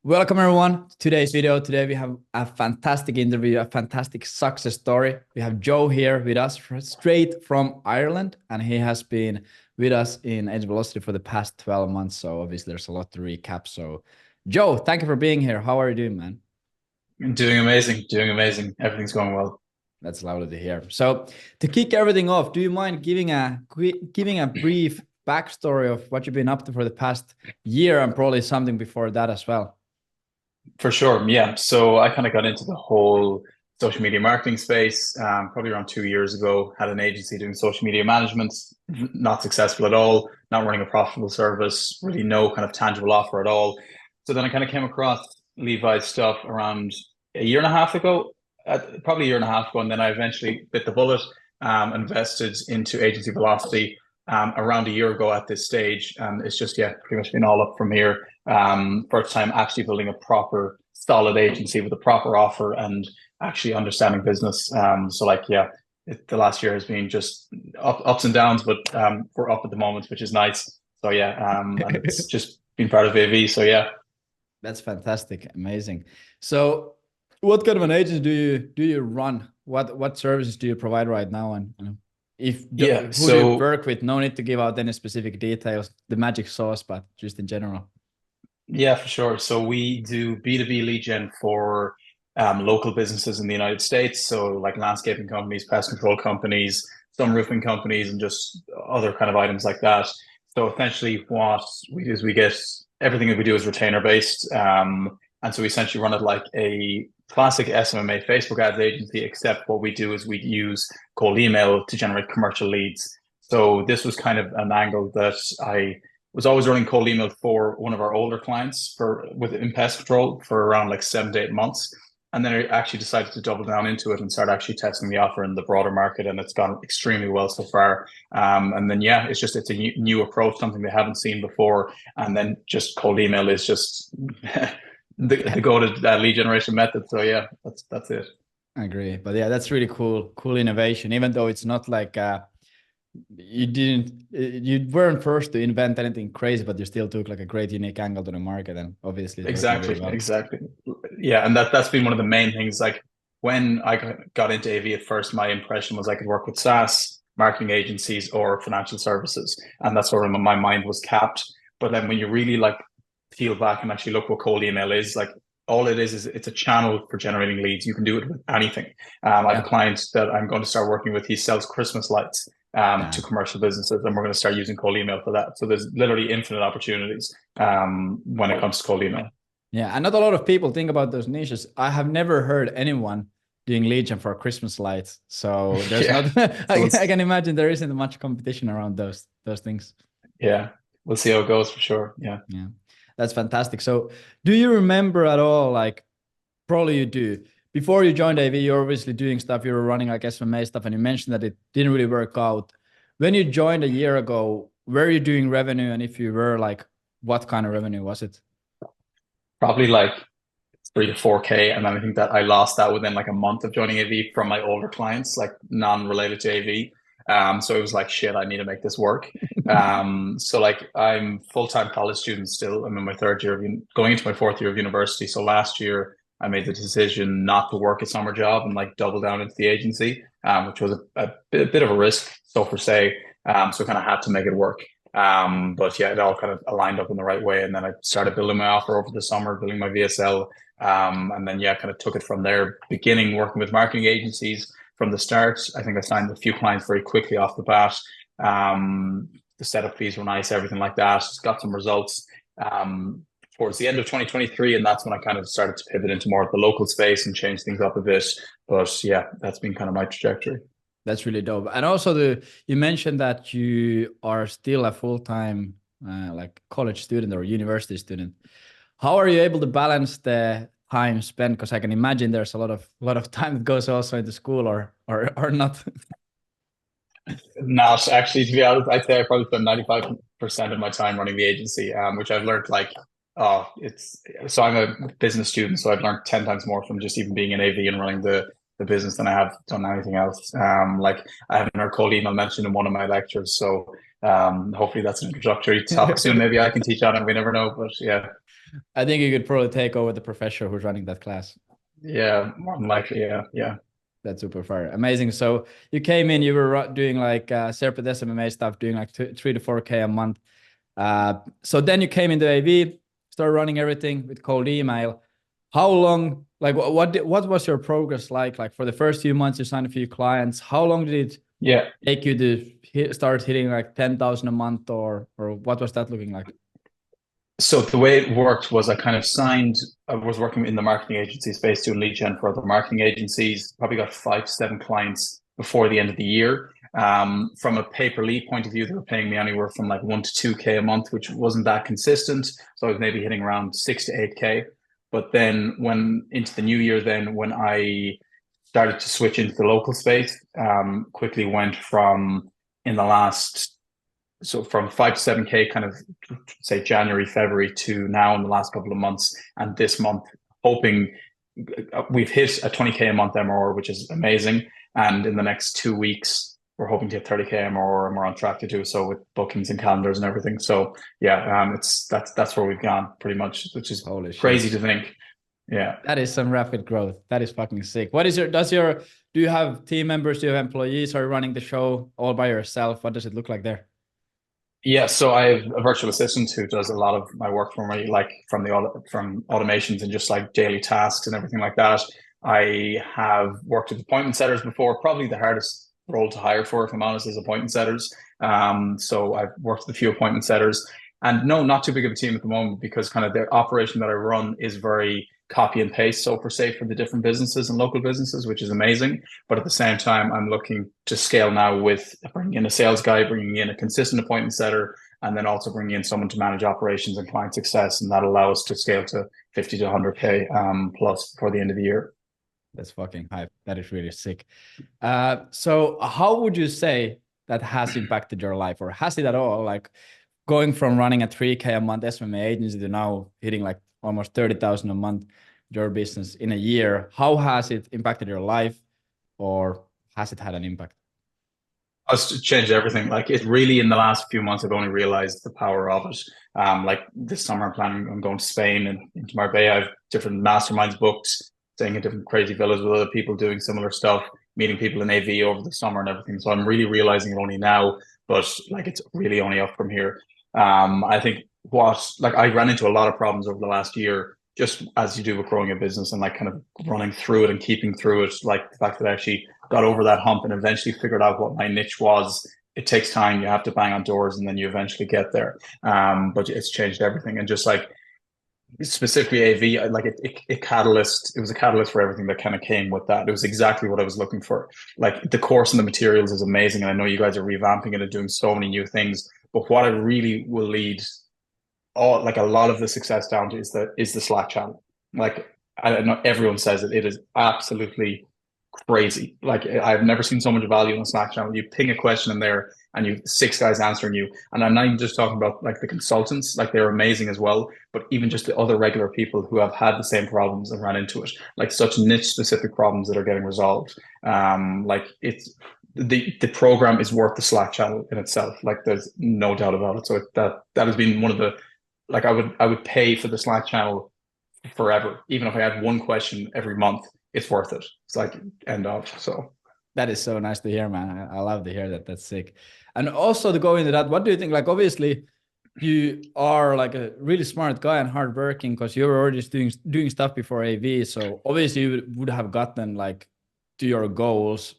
Welcome everyone to today's video. Today we have a fantastic interview, a fantastic success story. We have Joe here with us straight from Ireland, and he has been with us in Edge Velocity for the past 12 months. So obviously there's a lot to recap. So Joe, thank you for being here. How are you doing, man? Doing amazing, doing amazing. Everything's going well. That's lovely to hear. So to kick everything off, do you mind giving a brief backstory of what you've been up to for the past year and probably something before that as well? For sure. Yeah. So I kind of got into the whole social media marketing space probably around 2 years ago. Had an agency doing social media management, not successful at all, not running a profitable service, really no kind of tangible offer at all. So then I kind of came across Levi's stuff around a year and a half ago, probably a year and a half ago. And then I eventually bit the bullet, invested into Agency Velocity around a year ago at this stage. And it's just, yeah, pretty much been all up from here. First time actually building a proper solid agency with a proper offer and actually understanding business. So like, yeah, the last year has been just ups and downs, but we're up at the moment, which is nice. So yeah, and it's just been part of AV. So yeah. That's fantastic. Amazing. So what kind of an agency do you run? What services do you provide right now? And if Yeah. who do you So work with? No need to give out any specific details, the magic sauce, but just in general. yeah, for sure. So we do B2B lead gen for local businesses in the United States. So like landscaping companies, pest control companies, some roofing companies, and just other kind of items like that. So essentially what we do is we get everything that we do is retainer based. And so we essentially run it like a classic SMMA Facebook ads agency, except what we do is we use cold email to generate commercial leads. So this was kind of an angle that I was always running cold email for one of our older clients for with in pest control for around like 7 to 8 months. And then I actually decided to double down into it and start actually testing the offer in the broader market, and it's gone extremely well so far. And then yeah, it's a new approach, something they haven't seen before. And then just cold email is just the go-to lead generation method. So yeah, that's it. I agree. But yeah, that's really cool innovation. Even though it's not like you weren't first to invent anything crazy, but you still took like a great unique angle to the market, and obviously it's working really Exactly, well. exactly. Yeah, and that's been one of the main things. Like when I got into AV at first, my impression was I could work with SaaS, marketing agencies, or financial services, and that's where my mind was capped. But then when you really like peel back and actually look what cold email is, like all it is it's a channel for generating leads. You can do it with anything. I have a Yeah. client that I'm going to start working with. He sells Christmas lights to Yeah. commercial businesses, and we're going to start using cold email for that. So there's literally infinite opportunities when it comes to cold email. Yeah, and not a lot of people think about those niches. I have never heard anyone doing Legion for Christmas lights. So there's Yeah. not So I can imagine there isn't much competition around those things. yeah, we'll see how it goes for sure. Yeah. Yeah. That's fantastic. So do you remember at all, like probably you do, before you joined AV, you're obviously doing stuff, you were running like SMMA stuff, and you mentioned that it didn't really work out. When you joined a year ago, were you doing revenue? And if you were, like, what kind of revenue was it? Probably like 3 to 4K. And then I think that I lost that within like a month of joining AV from my older clients, like non-related to AV. So it was like, shit, I need to make this work. So like I'm full-time college student still. I'm in my third year of going into my fourth year of university. So last year I made the decision not to work a summer job and like double down into the agency, which was a bit of a risk, so for say. So kind of had to make it work. But yeah, it all kind of aligned up in the right way. And then I started building my offer over the summer, building my VSL. And then, yeah, kind of took it from there, beginning working with marketing agencies from the start. I think I signed a few clients very quickly off the bat. The setup fees were nice, everything like that. Just got some results towards the end of 2023. And that's when I kind of started to pivot into more of the local space and change things up a bit. But yeah, that's been kind of my trajectory. That's really dope. And also you mentioned that you are still a full-time like college student or university student. How are you able to balance the time spent? Because I can imagine there's a lot of time that goes also into school or not. Not actually, to be honest, I'd say I probably spend 95% of my time running the agency, which I've learned like, it's so I'm a business student, so I've learned 10 times more from just even being in AV and running the the business than I have done anything else. Like I haven't heard cold email mentioned in one of my lectures, so hopefully that's an introductory topic soon. Maybe I can teach on it. We never know, but yeah, I think you could probably take over the professor who's running that class. yeah, more than likely, yeah, yeah. That's super fire. Amazing. So you came in, you were doing like Serpent SMMA stuff, doing like 3 to 4K a month. So then you came into AV, started running everything with cold email. How long, like what was your progress like? Like for the first few months, you signed a few clients. How long did it Yeah. take you to start hitting like 10,000 a month, or what was that looking like? So the way it worked was I was working in the marketing agency space doing lead gen for other marketing agencies, probably got 5 to 7 clients before the end of the year. From a pay per lead point of view, they were paying me anywhere from like 1 to 2K a month, which wasn't that consistent. So I was maybe hitting around 6 to 8K. But then when into the new year, then when I started to switch into the local space, quickly went from in the last so from 5 to 7K kind of say January, February to now in the last couple of months and this month, hoping we've hit a 20K a month MRR, which is amazing. And in the next 2 weeks, we're hoping to hit 30K MRR, and we're on track to do so with bookings and calendars and everything. So yeah, that's where we've gone pretty much, which is Holy crazy shit. to think. Yeah. That is some rapid growth. That is fucking sick. What is do you have team members? Do you have employees? Are you running the show all by yourself? What does it look like there? Yeah, so I have a virtual assistant who does a lot of my work for me, like from automations and just like daily tasks and everything like that. I have worked with appointment setters before. Probably the hardest role to hire for, if I'm honest, is appointment setters. So I've worked with a few appointment setters, and no, not too big of a team at the moment because kind of the operation that I run is very copy and paste. So per se for the different businesses and local businesses, which is amazing. But at the same time, I'm looking to scale now with bringing in a sales guy, bringing in a consistent appointment setter, and then also bringing in someone to manage operations and client success. And that allow us to scale to 50 to 100K plus before the end of the year. That's fucking hype. That is really sick. So how would you say that has impacted your life, or has it at all? Like going from running a 3K a month SMMA agency to now hitting like almost 30,000 a month, your business in a year. How has it impacted your life, or has it had an impact? It's changed everything. Like it really in the last few months, I've only realized the power of it. Like this summer, I'm going to Spain and into Marbella. I have different masterminds booked, staying in different crazy villas with other people doing similar stuff, meeting people in AV over the summer and everything. So I'm really realizing it only now, but like it's really only up from here. I think like I ran into a lot of problems over the last year, just as you do with growing a business and like kind of running through it and keeping through it. Like the fact that I actually got over that hump and eventually figured out what my niche was. It takes time. You have to bang on doors and then you eventually get there. But it's changed everything. And just like specifically AV, like it was a catalyst for everything that kind of came with that. It was exactly what I was looking for. Like the course and the materials is amazing. And I know you guys are revamping it and doing so many new things. But what I really will lead like a lot of the success down to is the Slack channel. Like I know everyone says it is absolutely crazy. Like I've never seen so much value in the Slack channel. You ping a question in there and you have 6 guys answering you. And I'm not even just talking about like the consultants, like they're amazing as well, but even just the other regular people who have had the same problems and ran into it, like such niche specific problems that are getting resolved. Like it's the program is worth the Slack channel in itself. Like there's no doubt about it. So that has been one of the like I would pay for the Slack channel forever, even if I had one question every month. It's worth it. It's like end of. So that is so nice to hear, man. I love to hear that. That's sick. And also to go into that, what do you think? Like obviously, you are like a really smart guy and hardworking because you're already doing stuff before AV. So obviously you would have gotten like to your goals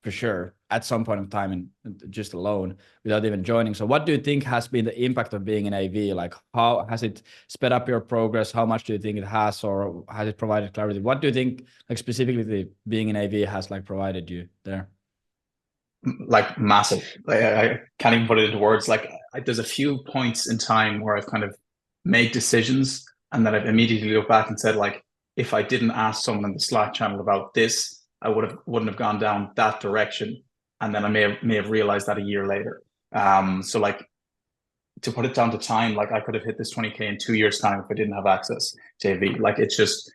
for sure at some point in time and just alone without even joining. So what do you think has been the impact of being in AV? Like how has it sped up your progress? How much do you think it has, or has it provided clarity? What do you think like specifically being in AV has like provided you there? like massive. Like, I can't even put it into words. Like there's a few points in time where I've kind of made decisions and then I've immediately looked back and said like, if I didn't ask someone in the Slack channel about this, I wouldn't have gone down that direction. And then I may have realized that a year later. So like to put it down to time, like I could have hit this 20K in 2 years time if I didn't have access to AV. Like it's just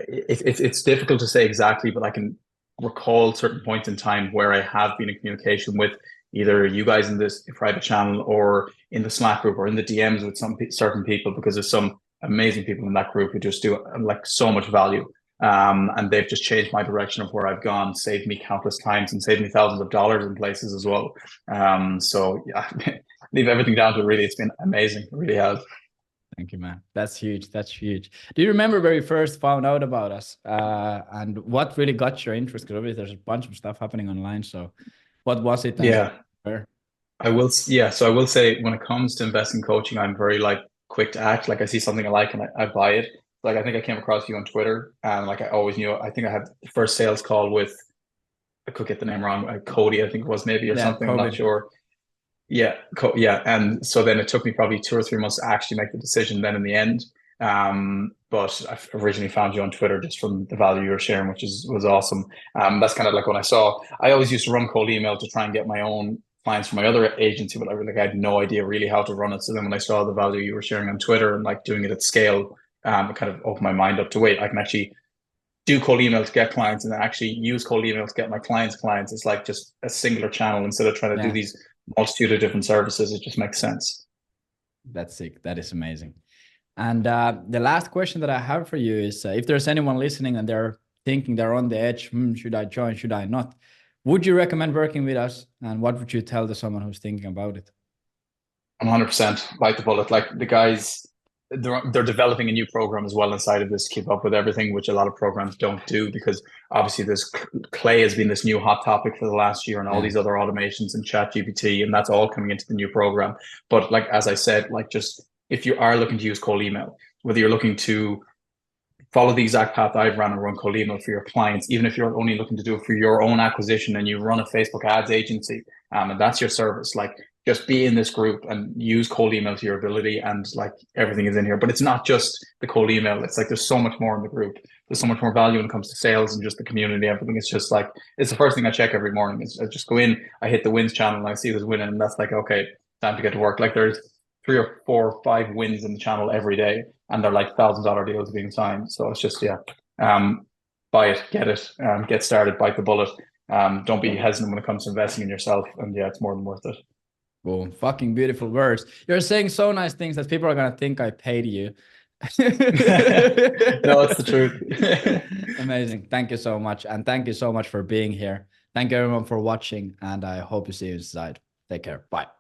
it's difficult to say exactly, but I can recall certain points in time where I have been in communication with either you guys in this private channel or in the Slack group or in the DMs with some certain people, because there's some amazing people in that group who just do like so much value. And they've just changed my direction of where I've gone, saved me countless times and saved me thousands of dollars in places as well. So yeah, leave everything down to it, really. It's been amazing. It really has. Thank you, man. That's huge. That's huge. Do you remember where you first found out about us and what really got your interest? Because obviously there's a bunch of stuff happening online. So what was it? Yeah. Where? I will, yeah. So I will say when it comes to investing coaching, I'm very like quick to act. Like I see something I like and I buy it. Like I think I came across you on Twitter and like I always knew, I think I had the first sales call with, I could get the name wrong, Cody, I think it was maybe, or something, I'm not sure. Yeah, yeah. And so then it took me probably 2 or 3 months to actually make the decision then in the end. But I originally found you on Twitter just from the value you were sharing, which was awesome. That's kind of like when I always used to run cold email to try and get my own clients from my other agency, but I had no idea really how to run it. So then when I saw the value you were sharing on Twitter and like doing it at scale, it kind of opened my mind up to wait, I can actually do cold email to get clients and then actually use cold email to get my clients' clients. It's like just a singular channel instead of trying to do these multitude of different services. It just makes sense. That's sick. That is amazing. And the last question that I have for you is if there's anyone listening and they're thinking they're on the edge, should I join, should I not? Would you recommend working with us? And what would you tell to someone who's thinking about it? 100% bite the bullet. Like the guys, they're developing a new program as well inside of this to keep up with everything, which a lot of programs don't do, because obviously this Clay has been this new hot topic for the last year and all these other automations and chat GPT, and that's all coming into the new program. But like, as I said, like just if you are looking to use cold email, whether you're looking to follow the exact path I've run and run cold email for your clients, even if you're only looking to do it for your own acquisition and you run a Facebook ads agency, and that's your service, like just be in this group and use cold email to your ability, and like everything is in here. But it's not just the cold email. It's like there's so much more in the group. There's so much more value when it comes to sales and just the community, everything. It's just like, it's the first thing I check every morning. Is I just go in, I hit the wins channel and I see who's winning, and that's like, okay, time to get to work. Like there's 3 or 4 or 5 wins in the channel every day, and they're like $1,000 deals being signed. So it's just, buy it, get it, get started, bite the bullet. Don't be hesitant when it comes to investing in yourself. And yeah, it's more than worth it. Boom. Fucking beautiful words. You're saying so nice things that people are going to think I paid you. No, it's the truth. Amazing. Thank you so much. And thank you so much for being here. Thank you everyone for watching. And I hope to see you inside. Take care. Bye.